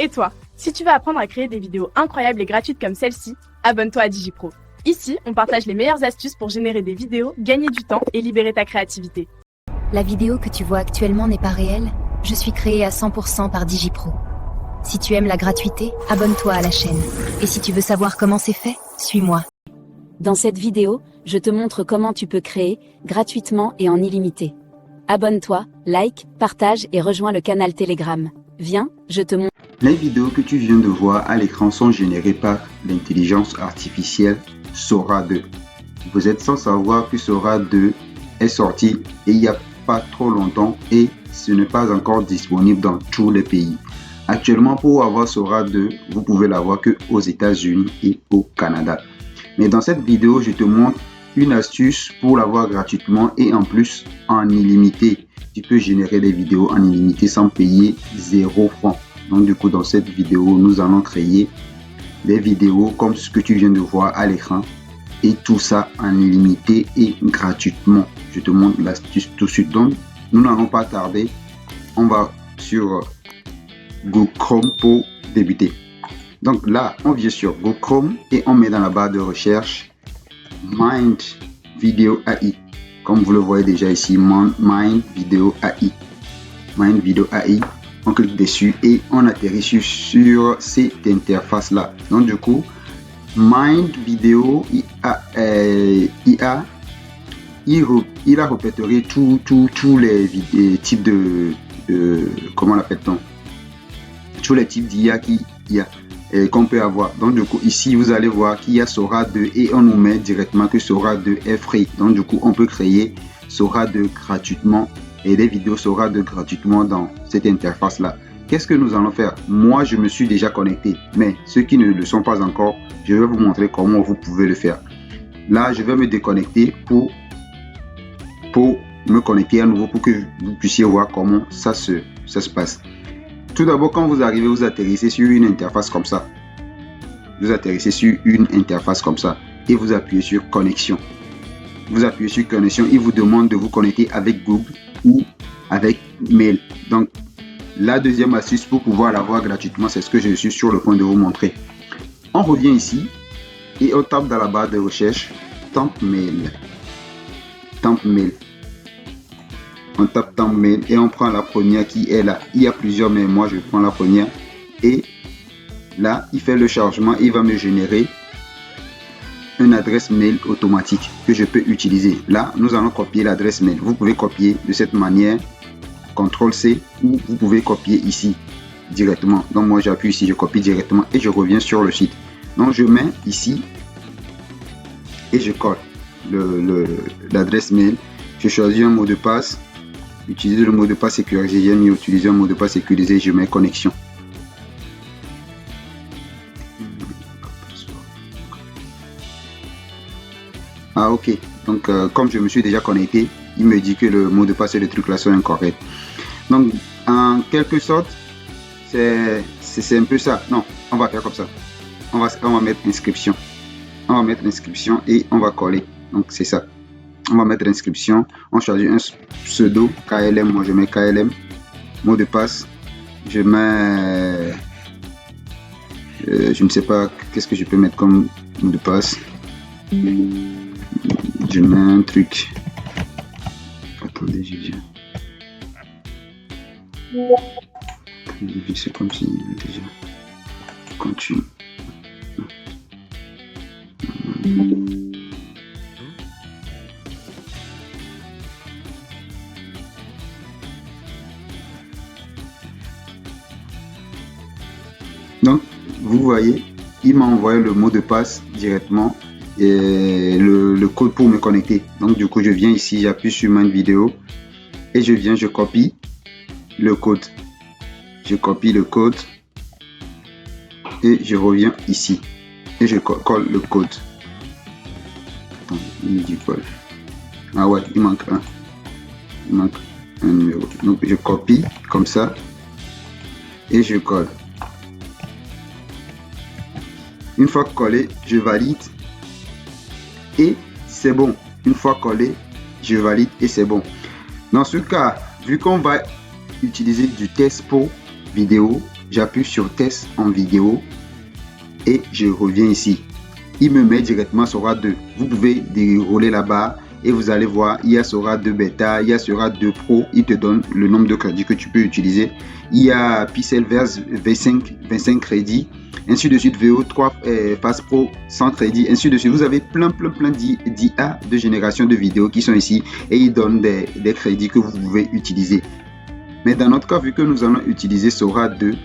Et toi, si tu veux apprendre à créer des vidéos incroyables et gratuites comme celle-ci, abonne-toi à DigiPro. Ici, on partage les meilleures astuces pour générer des vidéos, gagner du temps et libérer ta créativité. La vidéo que tu vois actuellement n'est pas réelle. Je suis créée à 100% par DigiPro. Si tu aimes la gratuité, abonne-toi à la chaîne. Et si tu veux savoir comment c'est fait, suis-moi. Dans cette vidéo, je te montre comment tu peux créer, gratuitement et en illimité. Abonne-toi, like, partage et rejoins le canal Telegram. Viens, je te montre. Les vidéos que tu viens de voir à l'écran sont générées par l'intelligence artificielle Sora 2. Vous êtes sans savoir que Sora 2 est sorti et il n'y a pas trop longtemps et ce n'est pas encore disponible dans tous les pays. Actuellement, pour avoir Sora 2, vous pouvez l'avoir que aux États-Unis et au Canada. Mais dans cette vidéo, je te montre une astuce pour l'avoir gratuitement et en plus en illimité. Tu peux générer des vidéos en illimité sans payer 0 francs. Donc du coup, dans cette vidéo, nous allons créer des vidéos comme ce que tu viens de voir à l'écran et tout ça en illimité et gratuitement. Je te montre l'astuce tout de suite. Donc, nous n'allons pas tarder. On va sur Google Chrome pour débuter. Donc là, on vient sur Google Chrome et on met dans la barre de recherche Mind Video AI. Comme vous le voyez déjà ici, Mind Video AI. Mind Video AI. On clique dessus et on atterrit sur cette interface là. Donc du coup, Mind Video IA, il a répertorié tous les types de comment l'appelle-t-on, tous les types d'IA qu'on peut avoir. Donc du coup, ici vous allez voir qu'il y a Sora 2 et on nous met directement que Sora 2 est free. Donc du coup, on peut créer Sora 2 gratuitement et des vidéos Sora 2 gratuitement dans cette interface là. Qu'est-ce que nous allons faire? Moi, je me suis déjà connecté, mais ceux qui ne le sont pas encore, je vais vous montrer comment vous pouvez le faire. Là, je vais me déconnecter pour me connecter à nouveau pour que vous puissiez voir comment ça se passe. Tout d'abord, quand vous arrivez, vous atterrissez sur une interface comme ça. Vous atterrissez sur une interface comme ça et vous appuyez sur connexion. Vous appuyez sur connexion, il vous demande de vous connecter avec Google ou avec mail. Donc, la deuxième astuce pour pouvoir l'avoir gratuitement, c'est ce que je suis sur le point de vous montrer. On revient ici et on tape dans la barre de recherche Temp Mail. Temp Mail. On tape Temp Mail et on prend la première qui est là. Il y a plusieurs, mais moi je prends la première. Et là, il fait le chargement. Il va me générer une adresse mail automatique que je peux utiliser. Là, nous allons copier l'adresse mail. Vous pouvez copier de cette manière, CTRL-C, ou vous pouvez copier ici directement. Donc moi j'appuie ici, je copie directement et je reviens sur le site. Donc je mets ici et je colle l'adresse mail. Je choisis un mot de passe. Utiliser le mot de passe sécurisé. J'aime mieux utiliser un mot de passe sécurisé. Je mets connexion. Ah ok, donc comme je me suis déjà connecté, il me dit que le mot de passe et le truc là sont incorrects. Donc en quelque sorte, c'est un peu ça. Non, on va faire comme ça. On va mettre inscription. On va mettre inscription et on va coller. Donc c'est ça. On va mettre inscription. On choisit un pseudo KLM. Moi je mets KLM. Mot de passe. Je mets. Je ne sais pas qu'est-ce que je peux mettre comme mot de passe. Je mets un truc. Attendez, je viens. C'est comme si déjà. Continue. Donc, vous voyez, il m'a envoyé le mot de passe directement et le code pour me connecter. Donc, du coup, je viens ici, j'appuie sur Mind Video et je viens, je copie le code. Je copie le code et je reviens ici et je colle le code. Attends, il me dit quoi? Ah ouais, il manque un. Il manque un numéro. Donc, je copie comme ça et je colle. Une fois collé, je valide et c'est bon. Une fois collé, je valide et c'est bon. Dans ce cas, vu qu'on va utiliser du test pour vidéo, j'appuie sur test en vidéo et je reviens ici. Il me met directement Sora 2. Vous pouvez dérouler là-bas et vous allez voir, il y a Sora 2 bêta, il y a Sora 2 Pro, il te donne le nombre de crédits que tu peux utiliser. Il y a Pixelverse V5, 25 crédits, ainsi de suite, VO3 Fast Pro 100 crédits, ainsi de suite. Vous avez plein d'IA de génération de vidéos qui sont ici et ils donnent des crédits que vous pouvez utiliser. Mais dans notre cas, vu que nous allons utiliser Sora 2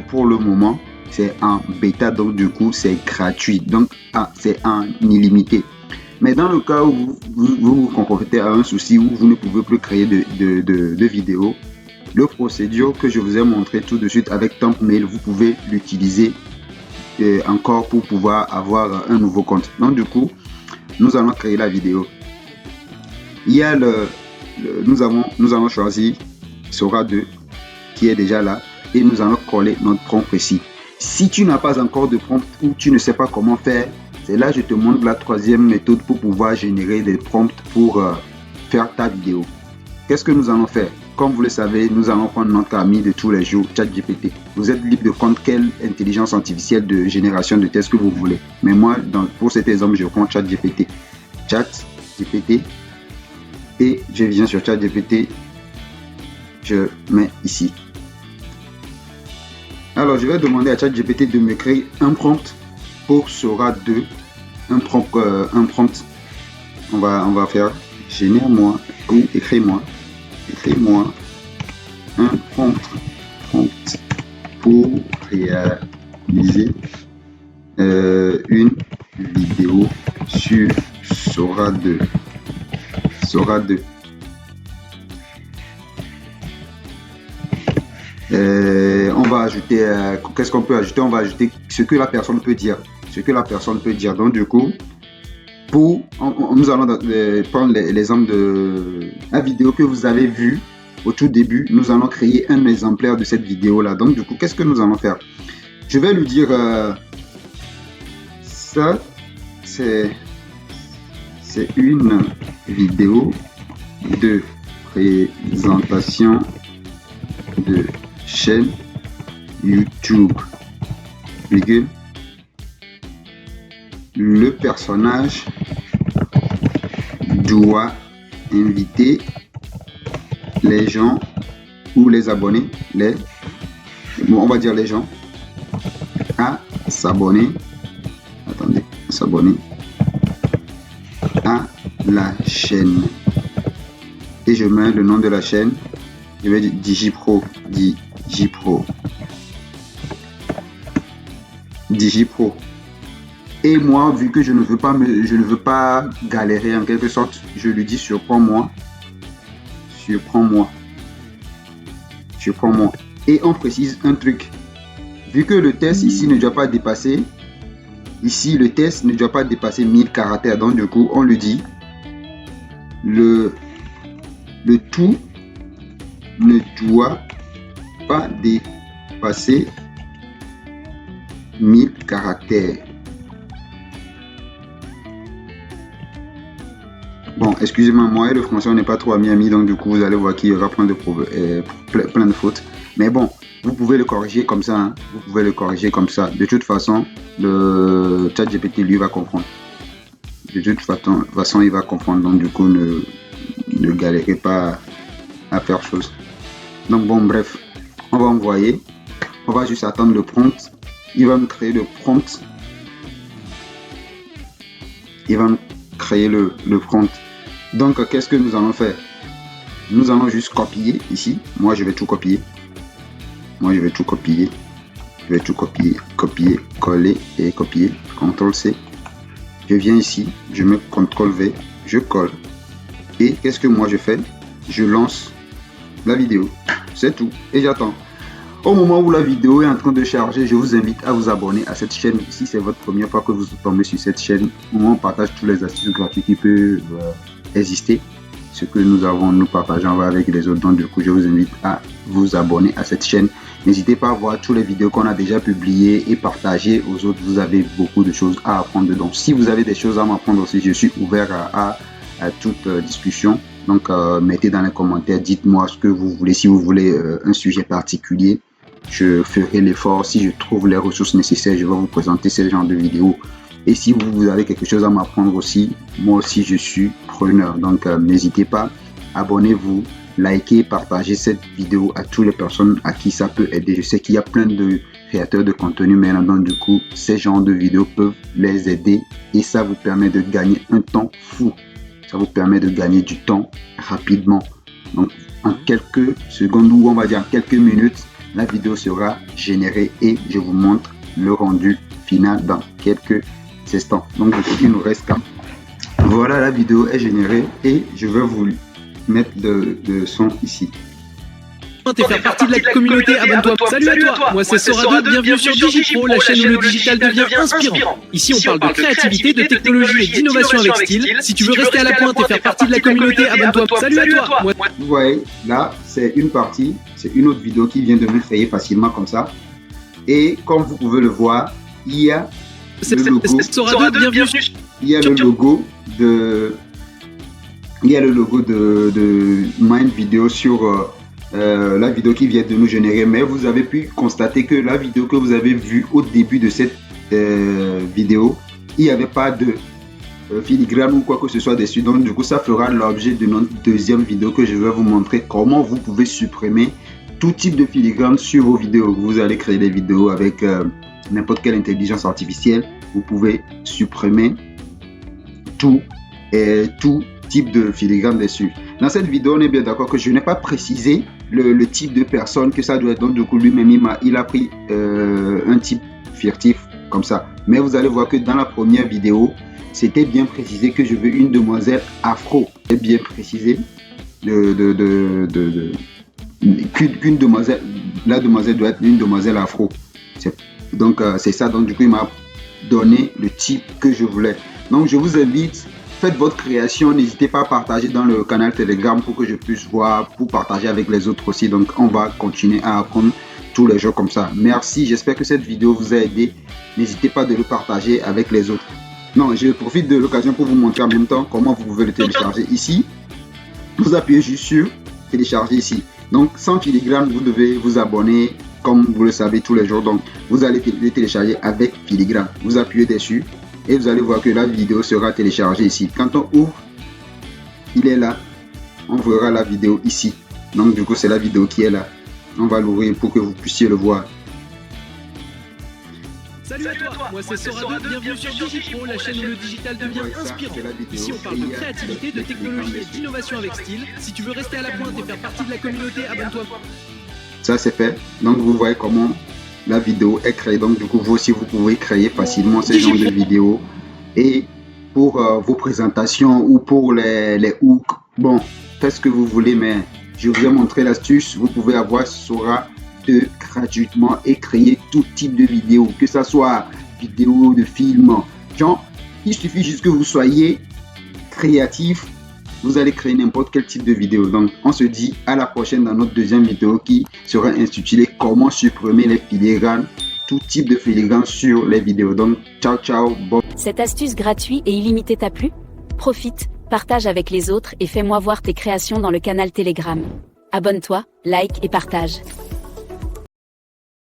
pour le moment, c'est en bêta, donc du coup, c'est gratuit. Donc, c'est en illimité. Mais dans le cas où vous vous confrontez à un souci où vous ne pouvez plus créer de vidéos, le procédure que je vous ai montré tout de suite avec Thumbnail, vous pouvez l'utiliser encore pour pouvoir avoir un nouveau compte. Donc du coup, nous allons créer la vidéo. Il y a nous allons choisir Sora 2 qui est déjà là et nous allons coller notre prompt ici. Si tu n'as pas encore de prompt ou tu ne sais pas comment faire, c'est là que je te montre la troisième méthode pour pouvoir générer des prompts pour faire ta vidéo. Qu'est-ce que nous allons faire? Comme vous le savez, nous allons prendre notre ami de tous les jours, ChatGPT. Vous êtes libre de prendre quelle intelligence artificielle de génération de tests que vous voulez. Mais moi, pour cet exemple, je prends ChatGPT. ChatGPT. Et je viens sur ChatGPT. Je mets ici. Alors, je vais demander à ChatGPT de me créer un prompt pour Sora 2. Un prompt. On va faire génère-moi ou écris-moi un prompt pour réaliser une vidéo sur Sora 2. On va ajouter, qu'est-ce qu'on peut ajouter? On va ajouter ce que la personne peut dire. Donc du coup, nous allons prendre l'exemple de la vidéo que vous avez vue au tout début. Nous allons créer un exemplaire de cette vidéo là. Donc du coup, qu'est-ce que nous allons faire? Je vais lui dire ça c'est une vidéo de présentation de chaîne YouTube. Le personnage doit inviter les gens ou les abonnés, on va dire les gens, à s'abonner. Attendez, s'abonner à la chaîne. Et je mets le nom de la chaîne. Je vais dire DigiPro. Et moi, vu que je ne veux pas galérer en quelque sorte, je lui dis surprends-moi. Et on précise un truc. Vu que le test ici ne doit pas dépasser, le test ne doit pas dépasser 1000 caractères. Donc du coup, on lui dit le tout ne doit pas dépasser 1000 caractères. Bon, excusez-moi, moi et le français, on n'est pas trop amis, donc du coup, vous allez voir qu'il y aura plein de fautes. Mais bon, vous pouvez le corriger comme ça. Hein. De toute façon, le ChatGPT, lui, va comprendre. De toute façon, il va comprendre. Donc, du coup, ne galérez pas à faire chose. Donc, bon, bref, on va envoyer. On va juste attendre le prompt. Il va me créer le prompt. Donc, qu'est-ce que nous allons faire? Nous allons juste copier ici. Moi, je vais tout copier. Copier, coller et copier. CTRL-C. Je viens ici. Je mets CTRL-V. Je colle. Et qu'est-ce que moi je fais? Je lance la vidéo. C'est tout. Et j'attends. Au moment où la vidéo est en train de charger, je vous invite à vous abonner à cette chaîne. Si c'est votre première fois que vous tombez sur cette chaîne, où on partage tous les astuces gratuites qui peuvent exister. Ce que nous partageons avec les autres. Donc du coup, je vous invite à vous abonner à cette chaîne. N'hésitez pas à voir toutes les vidéos qu'on a déjà publiées et partager aux autres. Vous avez beaucoup de choses à apprendre dedans. Si vous avez des choses à m'apprendre aussi, je suis ouvert à toute discussion. Donc mettez dans les commentaires, dites-moi ce que vous voulez. Si vous voulez un sujet particulier, je ferai l'effort. Si je trouve les ressources nécessaires, je vais vous présenter ce genre de vidéos. Et si vous avez quelque chose à m'apprendre aussi, moi aussi je suis preneur. Donc n'hésitez pas, abonnez-vous, likez, partagez cette vidéo à toutes les personnes à qui ça peut aider. Je sais qu'il y a plein de créateurs de contenu maintenant, du coup ces genres de vidéos peuvent les aider et ça vous permet de gagner un temps fou. Ça vous permet de gagner du temps rapidement. Donc en quelques secondes ou on va dire en quelques minutes, la vidéo sera générée et je vous montre le rendu final dans quelques instants. Donc il nous reste qu'à. Voilà, la vidéo est générée et je vais vous mettre le son ici. T'es faire partie de la communauté, abonne-toi. Salut à toi, moi c'est Sora2, bienvenue sur DigiPro, la chaîne où le digital devient inspirant. Ici on parle de créativité, de technologie et d'innovation avec style. Si tu veux rester à la pointe et faire partie de la communauté, abonne-toi. Salut à toi. Vous voyez, là c'est une partie, c'est une autre vidéo qui vient de me créer facilement comme ça. Et comme vous pouvez le voir, il y a le logo. Sora2, bienvenue. Il y a le logo de Mind Video sur la vidéo qui vient de nous générer, mais vous avez pu constater que la vidéo que vous avez vue au début de cette vidéo, il n'y avait pas de filigrane ou quoi que ce soit dessus. Donc du coup ça fera l'objet de notre deuxième vidéo que je vais vous montrer comment vous pouvez supprimer tout type de filigrane sur vos vidéos. Vous allez créer des vidéos avec n'importe quelle intelligence artificielle, vous pouvez supprimer tout type de filigrane dessus. Dans cette vidéo, on est bien d'accord que je n'ai pas précisé le type de personne que ça doit être. Donc du coup, lui-même, il a pris un type furtif comme ça. Mais vous allez voir que dans la première vidéo, c'était bien précisé que je veux une demoiselle afro. C'est bien précisé qu'une demoiselle, la demoiselle doit être une demoiselle afro. Donc c'est ça. Donc du coup, il m'a donné le type que je voulais. Donc je vous invite, faites votre création, n'hésitez pas à partager dans le canal Telegram pour que je puisse voir, pour partager avec les autres aussi. Donc on va continuer à apprendre tous les jours comme ça. Merci, j'espère que cette vidéo vous a aidé. N'hésitez pas de le partager avec les autres. Non, je profite de l'occasion pour vous montrer en même temps comment vous pouvez le télécharger. Ici, vous appuyez juste sur télécharger ici. Donc sans filigrane, vous devez vous abonner comme vous le savez tous les jours. Donc vous allez le télécharger avec filigrane. Vous appuyez dessus. Et vous allez voir que la vidéo sera téléchargée ici. Quand on ouvre, il est là. On verra la vidéo ici. Donc du coup, c'est la vidéo qui est là. On va l'ouvrir pour que vous puissiez le voir. Salut à toi, moi c'est Sora2, bienvenue sur DigiPro, la chaîne où le digital devient inspirant. Ici on parle de créativité, de technologie et d'innovation avec style. Si tu veux rester à la pointe et faire partie de la communauté, abonne-toi. Ça c'est fait. Donc vous voyez comment la vidéo est créée. Donc du coup vous aussi vous pouvez créer facilement ce genre de vidéo. Et pour vos présentations ou pour les hooks, bon, faites ce que vous voulez, mais je vous ai montré l'astuce. Vous pouvez avoir Sora2 gratuitement et créer tout type de vidéo, que ça soit vidéo, de film. Genre, il suffit juste que vous soyez créatif. Vous allez créer n'importe quel type de vidéo. Donc, on se dit à la prochaine dans notre deuxième vidéo qui sera intitulée comment supprimer les filigranes, tout type de filigrane sur les vidéos. Donc, ciao, ciao. Bon. Cette astuce gratuite et illimitée t'a plu? Profite, partage avec les autres et fais-moi voir tes créations dans le canal Telegram. Abonne-toi, like et partage.